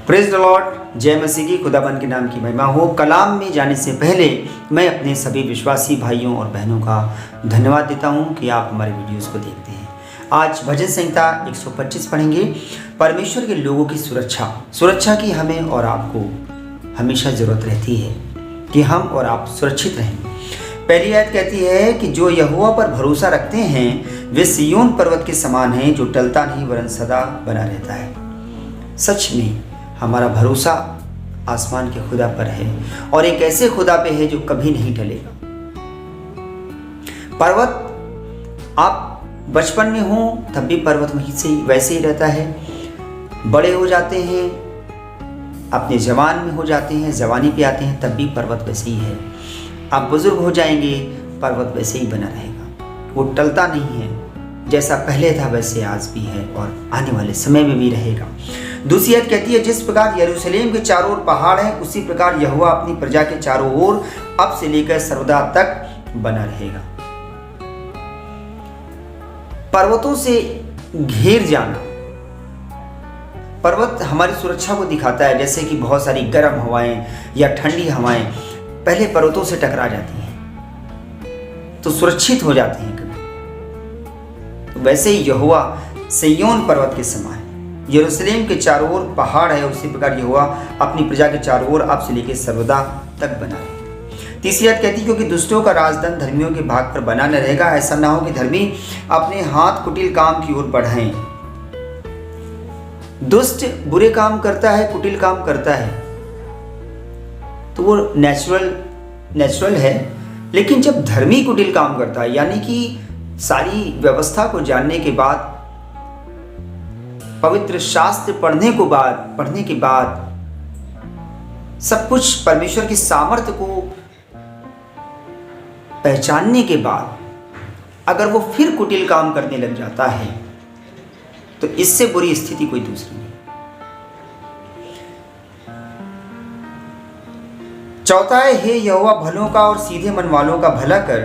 Praise the Lord. जय मसीह की खुदाबंद के नाम की महिमा हो। कलाम में जाने से पहले मैं अपने सभी विश्वासी भाइयों और बहनों का धन्यवाद देता हूं कि आप हमारे वीडियोस को देखते हैं। आज भजन संहिता 125 पढ़ेंगे। परमेश्वर के लोगों की सुरक्षा की हमें और आपको हमेशा ज़रूरत रहती है कि हम और आप सुरक्षित रहें। पहली आयत कहती है कि जो यहोवा पर भरोसा रखते हैं वे सिय्योन पर्वत के समान हैं जो टलता नहीं वरन सदा बना रहता है। सच में हमारा भरोसा आसमान के खुदा पर है और एक ऐसे खुदा पे है जो कभी नहीं टलेगा। पर्वत आप बचपन में हो तब भी पर्वत वहीं से वैसे ही रहता है, बड़े हो जाते हैं, अपने जवान में हो जाते हैं, जवानी पे आते हैं तब भी पर्वत वैसे ही है। आप बुजुर्ग हो जाएंगे, पर्वत वैसे ही बना रहेगा, वो टलता नहीं है। जैसा पहले था वैसे आज भी है और आने वाले समय में भी रहेगा। दूसरी आयत कहती है जिस प्रकार यरूशलेम के चारों ओर पहाड़ है उसी प्रकार यहोवा अपनी प्रजा के चारों ओर अब से लेकर सर्वदा तक बना रहेगा। पर्वतों से घिर जाना, पर्वत हमारी सुरक्षा को दिखाता है। जैसे कि बहुत सारी गर्म हवाएं या ठंडी हवाएं पहले पर्वतों से टकरा जाती हैं तो सुरक्षित हो जाते हैं कभी। तो वैसे ही यहोवा सिय्योन पर्वत के समान, यरूशलेम के चारों ओर पहाड़ है उसी प्रकार यहोवा अपनी प्रजा के चारों ओर अब से लेकर सर्वदा तक बना रहेगा। तीसरी आयत कहती है क्योंकि दुष्टों का राजधन धर्मियों के भाग पर बना न रहेगा। ऐसा ना हो कि धर्मी अपने हाथ कुटिल काम की ओर बढ़ाएं। दुष्ट बुरे काम करता है, कुटिल काम करता है तो वो नेचुरल है, लेकिन जब धर्मी कुटिल काम करता है यानी कि सारी व्यवस्था को जानने के बाद, पवित्र शास्त्र पढ़ने के बाद सब कुछ परमेश्वर की सामर्थ्य को पहचानने के बाद अगर वो फिर कुटिल काम करने लग जाता है तो इससे बुरी स्थिति कोई दूसरी नहीं। चौथा है हे यहोवा भलों का और सीधे मन वालों का भला कर।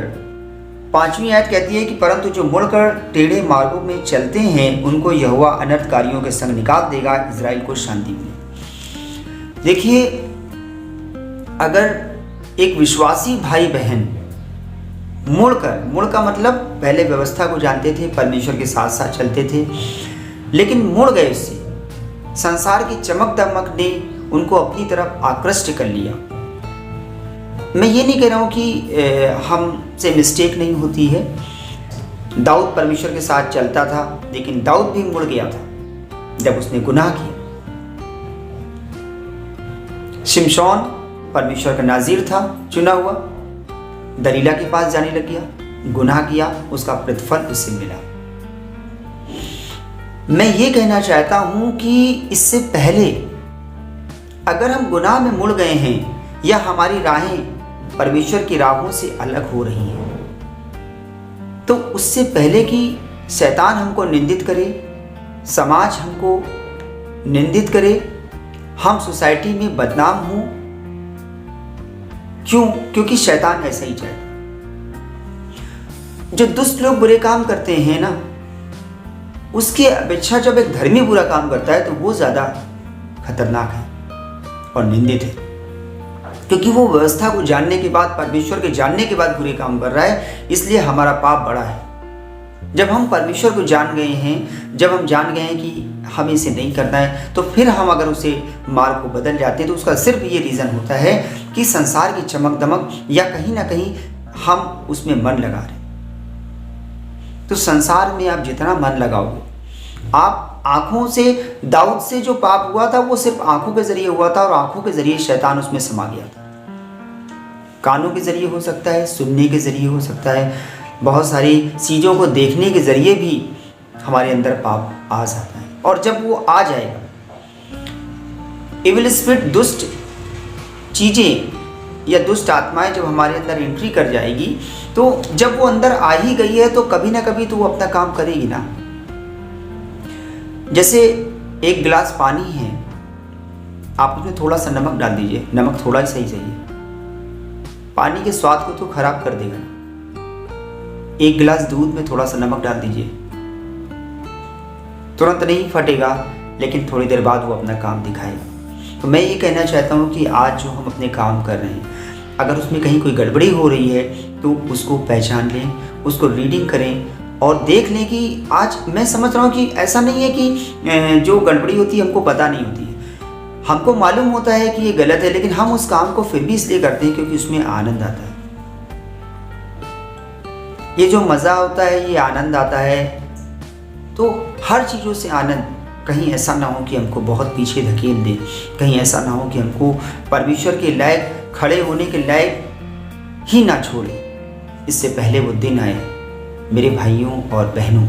पांचवी आयत कहती है कि परंतु जो मुड़कर टेढ़े मार्गों में चलते हैं उनको यहोवा अनर्थकारियों के संग निकाल देगा, इज़राइल को शांति मिले। देखिए, अगर एक विश्वासी भाई बहन मुड़ का मतलब पहले व्यवस्था को जानते थे, परमेश्वर के साथ साथ चलते थे, लेकिन मुड़ गए, उससे संसार की चमक दमक ने उनको अपनी तरफ आकृष्ट कर लिया। मैं ये नहीं कह रहा हूँ कि हमसे मिस्टेक नहीं होती है। दाऊद परमेश्वर के साथ चलता था लेकिन दाऊद भी मुड़ गया था जब उसने गुनाह किया। शिमशोन परमेश्वर का नाज़ीर था, चुना हुआ, दलीला के पास जाने लग गया, गुनाह किया, उसका प्रतिफल उससे मिला। मैं ये कहना चाहता हूं कि इससे पहले अगर हम गुनाह में मुड़ गए हैं या हमारी राहें परमेश्वर की राहों से अलग हो रही हैं तो उससे पहले कि शैतान हमको निंदित करे, समाज हमको निंदित करे, हम सोसाइटी में बदनाम हों, क्योंकि शैतान ऐसा ही चाहता। जो दुष्ट लोग बुरे काम करते हैं ना, उसकी अपेक्षा जब एक धर्मी बुरा काम करता है तो वो ज़्यादा खतरनाक है और निंदित है, क्योंकि वो व्यवस्था को जानने के बाद, परमेश्वर के जानने के बाद बुरे काम कर रहा है, इसलिए हमारा पाप बड़ा है। जब हम परमेश्वर को जान गए हैं, जब हम जान गए हैं कि हमें इसे नहीं करना है, तो फिर हम अगर उसे मार्ग को बदल जाते हैं तो उसका सिर्फ ये रीज़न होता है कि संसार की चमक दमक या कहीं ना कहीं हम उसमें मन लगा रहे। तो संसार में आप जितना मन लगाओगे, आप आंखों से, दाऊद से जो पाप हुआ था वो सिर्फ आंखों के जरिए हुआ था और आंखों के जरिए शैतान उसमें समा गया था। कानों के जरिए हो सकता है, सुनने के जरिए हो सकता है, बहुत सारी चीज़ों को देखने के जरिए भी हमारे अंदर पाप आ जाता है। और जब वो आ जाएगा, इविल स्पिरिट, दुष्ट चीज़ें या दुष्ट आत्माएं जब हमारे अंदर एंट्री कर जाएगी तो जब वो अंदर आ ही गई है तो कभी ना कभी तो वो अपना काम करेगी ना। जैसे एक गिलास पानी है, आप उसमें थोड़ा सा नमक डाल दीजिए, नमक थोड़ा ही सही चाहिए, पानी के स्वाद को तो खराब कर देगा ना। एक गिलास दूध में थोड़ा सा नमक डाल दीजिए, तुरंत नहीं फटेगा लेकिन थोड़ी देर बाद वो अपना काम दिखाएगा। तो मैं ये कहना चाहता हूँ कि आज जो हम अपने काम कर रहे हैं, अगर उसमें कहीं कोई गड़बड़ी हो रही है तो उसको पहचान लें, उसको रीडिंग करें और देख लें कि आज मैं समझ रहा हूँ कि ऐसा नहीं है कि जो गड़बड़ी होती है हमको पता नहीं होती है, हमको मालूम होता है कि ये गलत है, लेकिन हम उस काम को फिर भी इसलिए करते हैं क्योंकि उसमें आनंद आता है। ये जो मज़ा होता है, ये आनंद आता है, तो हर चीज़ों से आनंद। कहीं ऐसा ना हो कि हमको बहुत पीछे धकेल दे, कहीं ऐसा ना हो कि हमको परमेश्वर के लायक खड़े होने के लायक ही ना छोड़े। इससे पहले वो दिन आए, मेरे भाइयों और बहनों,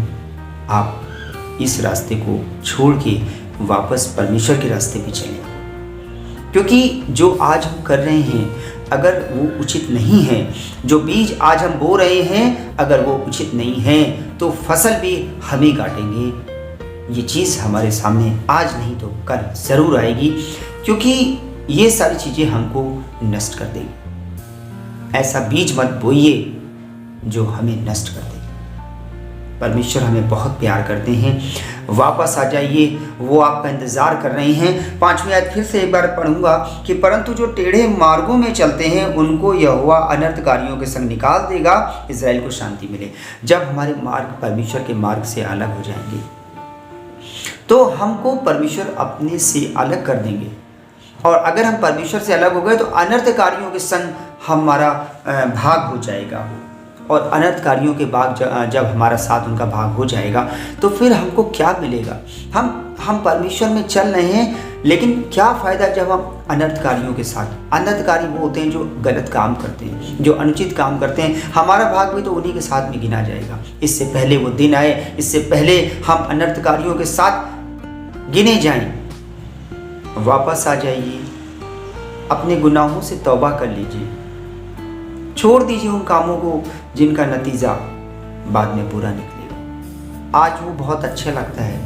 आप इस रास्ते को छोड़ के वापस परमेश्वर के रास्ते पे चलें, क्योंकि जो आज हम कर रहे हैं अगर वो उचित नहीं है, जो बीज आज हम बो रहे हैं अगर वो उचित नहीं है तो फसल भी हम ही काटेंगे। ये चीज़ हमारे सामने आज नहीं तो कल ज़रूर आएगी, क्योंकि ये सारी चीज़ें हमको नष्ट कर देगी। ऐसा बीज मत बोइए जो हमें नष्ट कर देगी। परमेश्वर हमें बहुत प्यार करते हैं, वापस आ जाइए, वो आपका इंतज़ार कर रहे हैं। 5वीं आयत फिर से एक बार पढ़ूंगा कि परंतु जो टेढ़े मार्गों में चलते हैं उनको यहोवा अनर्थकारियों के संग निकाल देगा, इज़राइल को शांति मिले। जब हमारे मार्ग परमेश्वर के मार्ग से अलग हो जाएंगे तो हमको परमेश्वर अपने से अलग कर देंगे, और अगर हम परमेश्वर से अलग हो गए तो अनर्थकारियों के संग हमारा भाग हो जाएगा, और अनर्थकारियों के भाग जब हमारा साथ उनका भाग हो जाएगा तो फिर हमको क्या मिलेगा। हम परमेश्वर में चल रहे हैं, लेकिन क्या फ़ायदा जब हम अनर्थकारियों के साथ। अनर्थकारी वो होते हैं जो गलत काम करते हैं, जो अनुचित काम करते हैं, हमारा भाग भी तो उन्हीं के साथ में गिना जाएगा। इससे पहले वो दिन आए, इससे पहले हम अनर्थकारियों के साथ गिने जाएं, वापस आ जाइए, अपने गुनाहों से तौबा कर लीजिए, छोड़ दीजिए उन कामों को जिनका नतीजा बाद में बुरा निकलेगा। आज वो बहुत अच्छा लगता है,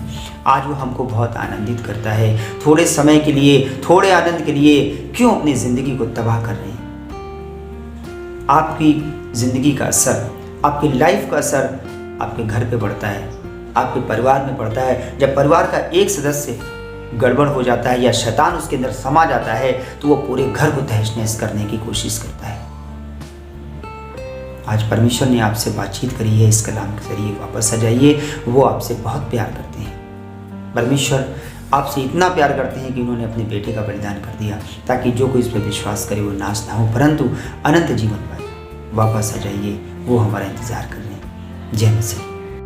आज वो हमको बहुत आनंदित करता है। थोड़े समय के लिए, थोड़े आनंद के लिए क्यों अपनी ज़िंदगी को तबाह कर रहे हैं। आपकी ज़िंदगी का असर, आपकी लाइफ का असर आपके घर पे पड़ता है, आपके परिवार में पड़ता है। जब परिवार का एक सदस्य गड़बड़ हो जाता है या शैतान उसके अंदर समा जाता है तो वो पूरे घर को तहस नहस करने की कोशिश करता है। आज परमेश्वर ने आपसे बातचीत करी है, इस कलाम के जरिए वापस आ जाइए। वो आपसे बहुत प्यार करते हैं। परमेश्वर आपसे इतना प्यार करते हैं कि उन्होंने अपने बेटे का बलिदान कर दिया ताकि जो कोई इस पर विश्वास करे वो नाश ना हो परंतु अनंत जीवन पाए। वापस आ जाइए, वो हमारा इंतज़ार कर रहे हैं। जय मसीह।